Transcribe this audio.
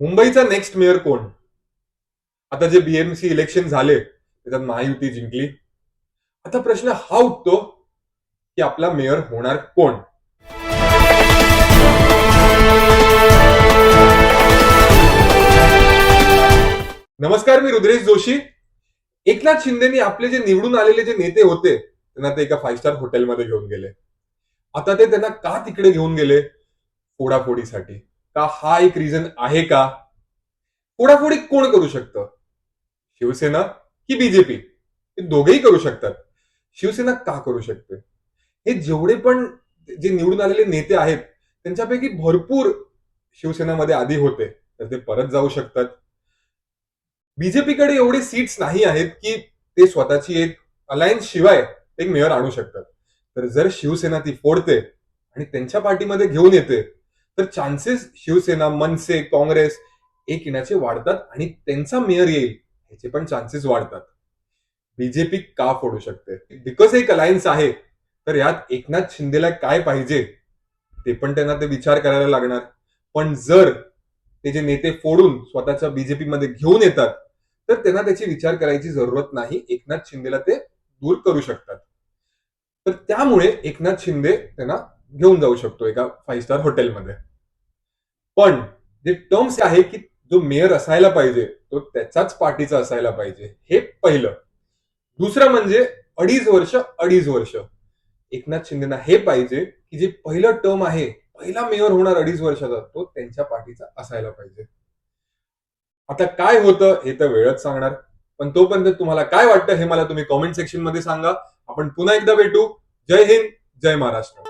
मुंबईचा next mayor कोण? आता जे बीएमसी इलेक्शन झाले त्याच्यात महायुती जिंकली. आता प्रश्न हा उठतो की आपला मेयर होणार कोण? नमस्कार, मी रुद्रेश जोशी. एकनाथ शिंदेनी आपले जे निवडून आलेले जे नेते होते त्यांना ते एका 5 स्टार हॉटेलमध्ये घेऊन गेले. आता ते त्यांना का तिकडे घेऊन गेले? फोडाफोडीसाठी. का हा एक रिझन आहे का? फोडाफोडी कोण करू शकतं? शिवसेना की बीजेपी? हे दोघेही करू शकतात. शिवसेना का करू शकते? हे जेवढे पण जे निवडून आलेले नेते आहेत त्यांच्यापैकी भरपूर शिवसेनामध्ये आधी होते, तर ते परत जाऊ शकतात. बीजेपीकडे एवढे सीट्स नाही आहेत की ते स्वतःची एक अलायन्स शिवाय एक मेयर आणू शकतात. तर जर शिवसेना ती फोडते आणि त्यांच्या पार्टीमध्ये घेऊन येते, तर चान्सेस शिवसेना, मनसे, काँग्रेस एक येण्याचे वाढतात आणि त्यांचा मेयर येईल याचे पण चान्सेस वाढतात. बीजेपी का फोडू शकते? बिकॉज एक अलायन्स आहे, तर यात एकनाथ शिंदेला काय पाहिजे ते पण त्यांना ते विचार करायला लागणार. पण जर ते जे नेते फोडून स्वतःच्या बीजेपी मध्ये घेऊन येतात, तर त्यांना त्याची विचार करायची जरूरत नाही. एकनाथ शिंदेला ते दूर करू शकतात. तर त्यामुळे एकनाथ शिंदे त्यांना घेऊन जाऊ शकतो एका 5 स्टार हॉटेलमध्ये. पण जे टर्म्स आहे की जो मेयर असायला पाहिजे तो त्याचाच पार्टीचा असायला पाहिजे, हे पहिलं. दुसरं म्हणजे 2.5 वर्ष. एकनाथ शिंदेना हे पाहिजे की जे पहिलं टर्म आहे, पहिला मेयर होणार 2.5 वर्षाचा, तो त्यांच्या पार्टीचा असायला पाहिजे. आता काय होतं हे तर वेळच सांगणार. पण तोपर्यंत तुम्हाला काय वाटतं हे मला तुम्ही कॉमेंट सेक्शन मध्ये सांगा. आपण पुन्हा एकदा भेटू. जय हिंद, जय महाराष्ट्र.